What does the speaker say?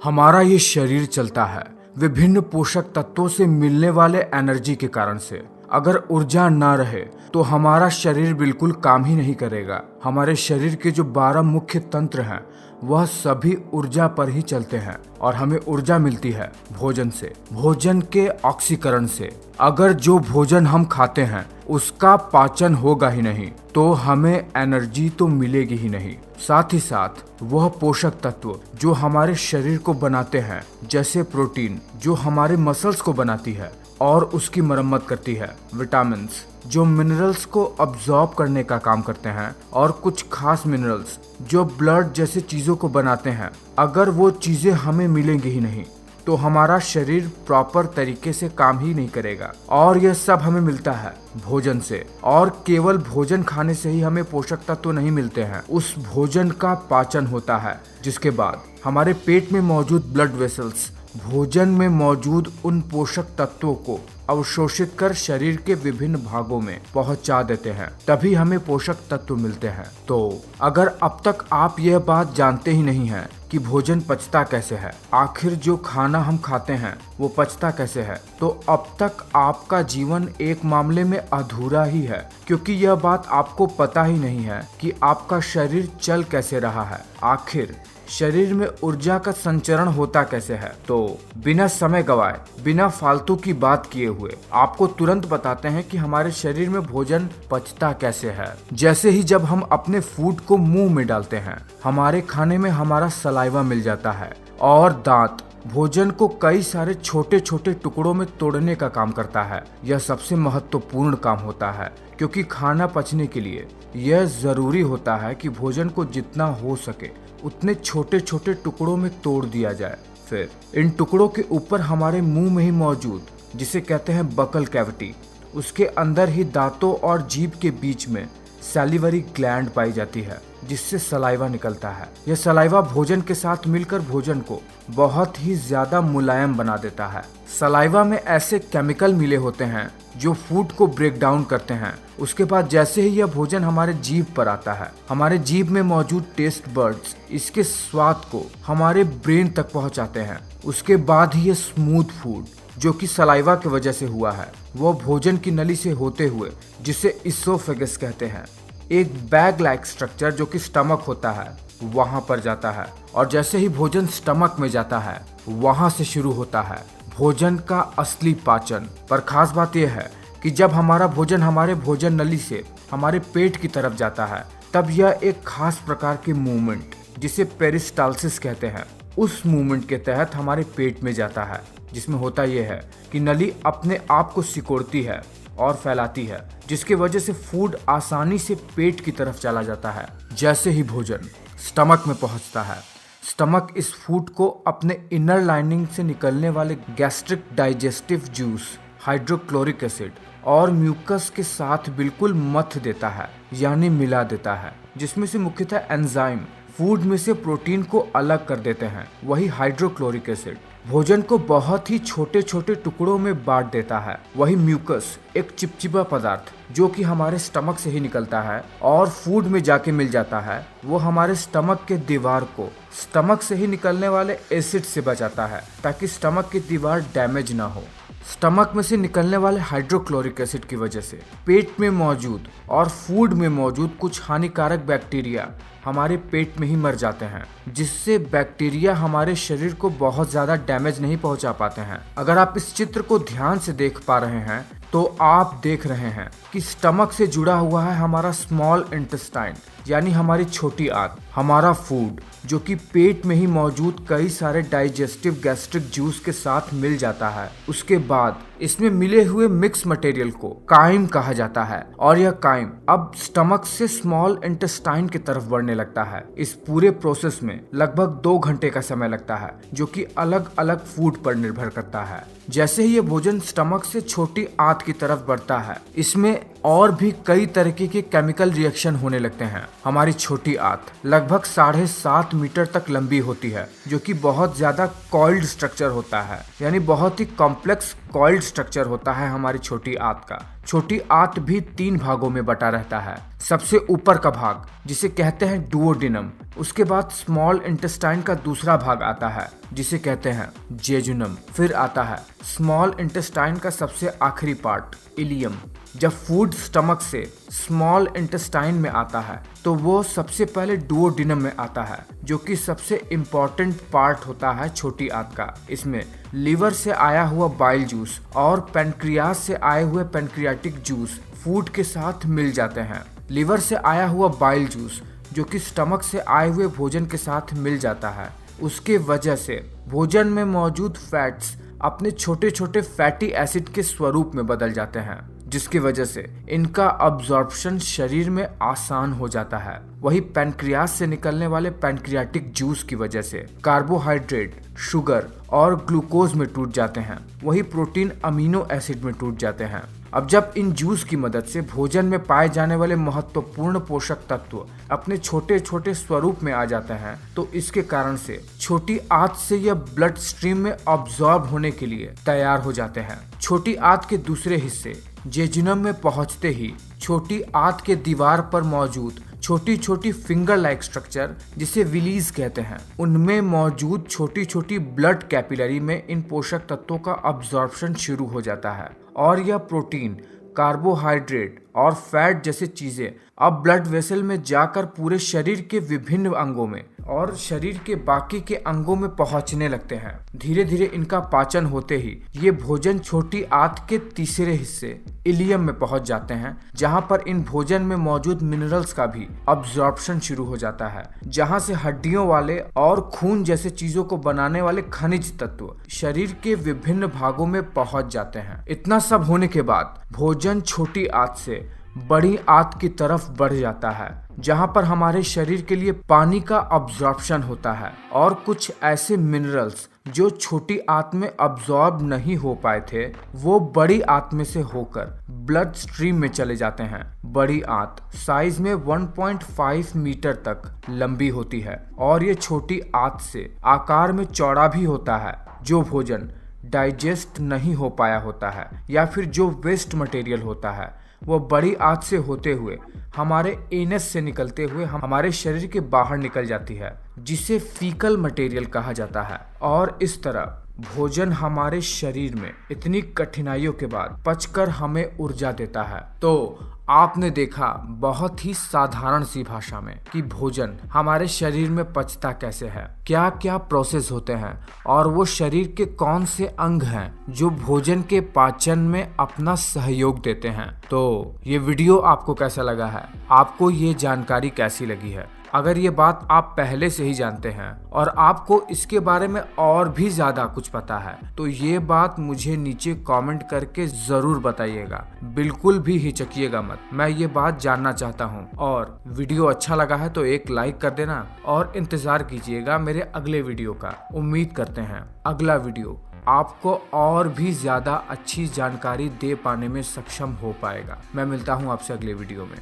हमारा ये शरीर चलता है विभिन्न पोषक तत्वों से मिलने वाले एनर्जी के कारण से। अगर ऊर्जा ना रहे तो हमारा शरीर बिल्कुल काम ही नहीं करेगा। हमारे शरीर के जो 12 मुख्य तंत्र हैं वह सभी ऊर्जा पर ही चलते हैं और हमें ऊर्जा मिलती है भोजन से, भोजन के ऑक्सीकरण से। अगर जो भोजन हम खाते हैं उसका पाचन होगा ही नहीं तो हमें एनर्जी तो मिलेगी ही नहीं। साथ ही साथ वह पोषक तत्व जो हमारे शरीर को बनाते हैं, जैसे प्रोटीन जो हमारे मसल्स को बनाती है और उसकी मरम्मत करती है, विटामिन्स जो मिनरल्स को अब्सॉर्ब करने का काम करते हैं, और कुछ खास मिनरल्स जो ब्लड जैसे चीज़ों को बनाते हैं। अगर वो चीज़ें हमें मिलेंगी ही नहीं तो हमारा शरीर प्रॉपर तरीके से काम ही नहीं करेगा। और यह सब हमें मिलता है भोजन से, और केवल भोजन खाने से ही हमें पोषक तत्व नहीं मिलते हैं। उस भोजन का पाचन होता है, जिसके बाद हमारे पेट में मौजूद ब्लड वेसल्स भोजन में मौजूद उन पोषक तत्वों को अवशोषित कर शरीर के विभिन्न भागों में पहुंचा देते हैं, तभी हमें पोषक तत्व मिलते हैं। तो अगर अब तक आप यह बात जानते ही नहीं हैं कि भोजन पचता कैसे है, आखिर जो खाना हम खाते हैं वो पचता कैसे है, तो अब तक आपका जीवन एक मामले में अधूरा ही है, क्योंकि यह बात आपको पता ही नहीं है कि आपका शरीर चल कैसे रहा है, आखिर शरीर में ऊर्जा का संचरण होता कैसे है। तो बिना समय गवाए, बिना फालतू की बात किए हुए आपको तुरंत बताते हैं कि हमारे शरीर में भोजन पचता कैसे है। जैसे ही जब हम अपने फूड को मुंह में डालते हैं, हमारे खाने में हमारा सलाइवा मिल जाता है और दांत भोजन को कई सारे छोटे छोटे टुकड़ों में तोड़ने का काम करता है। यह सबसे महत्वपूर्ण काम होता है, क्योंकि खाना पचने के लिए यह जरूरी होता है कि भोजन को जितना हो सके उतने छोटे छोटे टुकड़ों में तोड़ दिया जाए। फिर इन टुकड़ों के ऊपर हमारे मुंह में ही मौजूद, जिसे कहते हैं बकल कैविटी, उसके अंदर ही दांतों और जीभ के बीच में सैलिवरी ग्लैंड पाई जाती है, जिससे सलाइवा निकलता है। यह सलाइवा भोजन के साथ मिलकर भोजन को बहुत ही ज्यादा मुलायम बना देता है। सलाइवा में ऐसे केमिकल मिले होते हैं जो फूड को ब्रेक डाउन करते हैं। उसके बाद जैसे ही यह भोजन हमारे जीभ पर आता है, हमारे जीभ में मौजूद टेस्ट बर्ड्स इसके स्वाद को हमारे ब्रेन तक पहुंचाते हैं। उसके बाद ही ये स्मूथ फूड जो कि सलाइवा की वजह से हुआ है, वो भोजन की नली से होते हुए, जिसे इसोफेगस कहते हैं, एक बैग लाइक स्ट्रक्चर जो कि स्टमक होता है, वहां पर जाता है। और जैसे ही भोजन स्टमक में जाता है, वहां से शुरू होता है भोजन का असली पाचन। पर खास बात यह है कि जब हमारा भोजन हमारे भोजन नली से हमारे पेट की तरफ जाता है, तब यह एक खास प्रकार की मूवमेंट, जिसे पेरिस्टालसिस कहते हैं, उस मूवमेंट के तहत हमारे पेट में जाता है, जिसमें होता यह है कि नली अपने आप को सिकोड़ती है और फैलाती है, जिसकी वजह से फूड आसानी से पेट की तरफ चला जाता है। जैसे ही भोजन स्टमक में पहुंचता है, स्टमक इस फूड को अपने इनर लाइनिंग से निकलने वाले gastric digestive juice, hydrochloric acid और म्यूकस के साथ बिल्कुल मथ देता है, यानी मिला देता है, जिसमें से मुख्यतः एंजाइम फूड में से प्रोटीन को अलग कर देते हैं। वही हाइड्रोक्लोरिक एसिड भोजन को बहुत ही छोटे छोटे टुकड़ों में बांट देता है। वही म्यूकस एक चिपचिपा पदार्थ जो कि हमारे स्टमक से ही निकलता है और फूड में जाके मिल जाता है, वो हमारे स्टमक के दीवार को स्टमक से ही निकलने वाले एसिड से बचाता है, ताकि स्टमक की दीवार डैमेज ना हो। स्टमक में से निकलने वाले हाइड्रोक्लोरिक एसिड की वजह से पेट में मौजूद और फूड में मौजूद कुछ हानिकारक बैक्टीरिया हमारे पेट में ही मर जाते हैं, जिससे बैक्टीरिया हमारे शरीर को बहुत ज़्यादा डैमेज नहीं पहुंचा पाते हैं। अगर आप इस चित्र को ध्यान से देख पा रहे हैं तो आप देख रहे हैं कि स्टमक से जुड़ा हुआ है हमारा स्मॉल इंटेस्टाइन, यानी हमारी छोटी आंत। हमारा फूड जो कि पेट में ही मौजूद कई सारे डाइजेस्टिव गैस्ट्रिक जूस के साथ मिल जाता है। उसके बाद इसमें मिले हुए मिक्स मटेरियल को काइम कहा जाता है, और यह काइम अब स्टमक से स्मॉल इंटेस्टाइन की तरफ बढ़ने लगता है। इस पूरे प्रोसेस में लगभग 2 घंटे का समय लगता है, जो कि अलग अलग फूड पर निर्भर करता है। जैसे ही ये भोजन स्टमक से छोटी आंत की तरफ बढ़ता है, इसमें और भी कई तरीके के केमिकल रिएक्शन होने लगते हैं। हमारी छोटी आंत लगभग 7.5 मीटर तक लंबी होती है, जो कि बहुत ज्यादा कॉइल्ड स्ट्रक्चर होता है, यानी बहुत ही कॉम्प्लेक्स कॉइल्ड स्ट्रक्चर होता है हमारी छोटी आंत का। छोटी आंत भी 3 भागों में बटा रहता है। सबसे ऊपर का भाग जिसे कहते हैं डुओडेनम, उसके बाद स्मॉल इंटेस्टाइन का दूसरा भाग आता है जिसे कहते हैं जेजुनम, फिर आता है स्मॉल इंटेस्टाइन का सबसे आखिरी पार्ट इलियम। जब फूड स्टमक से स्मॉल इंटेस्टाइन में आता है तो वो सबसे पहले डुओडेनम में आता है, जो कि सबसे इम्पोर्टेंट पार्ट होता है छोटी आंत का। इसमें लीवर से आया हुआ बाइल जूस और पैनक्रियास से आए हुए पैनक्रियाटिक जूस फूड के साथ मिल जाते हैं। लीवर से आया हुआ बाइल जूस जो कि स्टमक से आए हुए भोजन के साथ मिल जाता है, उसके वजह से भोजन में मौजूद फैट्स अपने छोटे छोटे फैटी एसिड के स्वरूप में बदल जाते हैं, जिसकी वजह से इनका अब्जॉर्प्शन शरीर में आसान हो जाता है। वही पैनक्रियास से निकलने वाले पैनक्रियाटिक जूस की वजह से कार्बोहाइड्रेट, शुगर और ग्लूकोज में टूट जाते हैं। वही प्रोटीन अमीनो एसिड में टूट जाते हैं। अब जब इन जूस की मदद से भोजन में पाए जाने वाले महत्वपूर्ण पोषक तत्व अपने छोटे छोटे स्वरूप में आ जाते हैं, तो इसके कारण से छोटी आंत से यह ब्लड स्ट्रीम में अब्सॉर्ब होने के लिए तैयार हो जाते हैं। छोटी आंत के दूसरे हिस्से जेजुनम में पहुंचते ही छोटी आंत के दीवार पर मौजूद छोटी छोटी फिंगर लाइक स्ट्रक्चर जिसे विलीज कहते हैं, उनमें मौजूद छोटी छोटी ब्लड कैपिलरी में इन पोषक तत्वों का अब्जॉर्प्शन शुरू हो जाता है और यह प्रोटीन, कार्बोहाइड्रेट और फैट जैसे चीजें अब ब्लड वेसल में जाकर पूरे शरीर के विभिन्न अंगों में और शरीर के बाकी के अंगों में पहुंचने लगते हैं। धीरे धीरे इनका पाचन होते ही ये भोजन छोटी आंत के तीसरे हिस्से इलियम में पहुंच जाते हैं, जहां पर इन भोजन में मौजूद मिनरल्स का भी अब्जॉर्प्शन शुरू हो जाता है, जहां से हड्डियों वाले और खून जैसे चीजों को बनाने वाले खनिज तत्व शरीर के विभिन्न भागों में पहुंच जाते हैं। इतना सब होने के बाद भोजन छोटी आंत से बड़ी आंत की तरफ बढ़ जाता है, जहां पर हमारे शरीर के लिए पानी का अब्जॉर्प्शन होता है और कुछ ऐसे मिनरल्स जो छोटी आंत में अब्सॉर्ब नहीं हो पाए थे वो बड़ी आंत में से होकर ब्लड स्ट्रीम में चले जाते हैं। बड़ी आंत साइज में 1.5 मीटर तक लंबी होती है और ये छोटी आंत से आकार में चौड़ा भी होता है। जो भोजन डाइजेस्ट नहीं हो पाया होता है या फिर जो वेस्ट मटेरियल होता है वो बड़ी आंत से होते हुए हमारे एनस से निकलते हुए हमारे शरीर के बाहर निकल जाती है, जिसे फीकल मटेरियल कहा जाता है। और इस तरह भोजन हमारे शरीर में इतनी कठिनाइयों के बाद पचकर हमें ऊर्जा देता है। तो आपने देखा बहुत ही साधारण सी भाषा में कि भोजन हमारे शरीर में पचता कैसे है, क्या क्या प्रोसेस होते हैं और वो शरीर के कौन से अंग हैं जो भोजन के पाचन में अपना सहयोग देते हैं। तो ये वीडियो आपको कैसा लगा है, आपको ये जानकारी कैसी लगी है? अगर ये बात आप पहले से ही जानते हैं और आपको इसके बारे में और भी ज्यादा कुछ पता है तो ये बात मुझे नीचे कमेंट करके जरूर बताइएगा। बिल्कुल भी हिचकिएगा मत, मैं ये बात जानना चाहता हूँ। और वीडियो अच्छा लगा है तो एक लाइक कर देना और इंतजार कीजिएगा मेरे अगले वीडियो का। उम्मीद करते हैं अगला वीडियो आपको और भी ज्यादा अच्छी जानकारी दे पाने में सक्षम हो पाएगा। मैं मिलता हूँ आपसे अगले वीडियो में।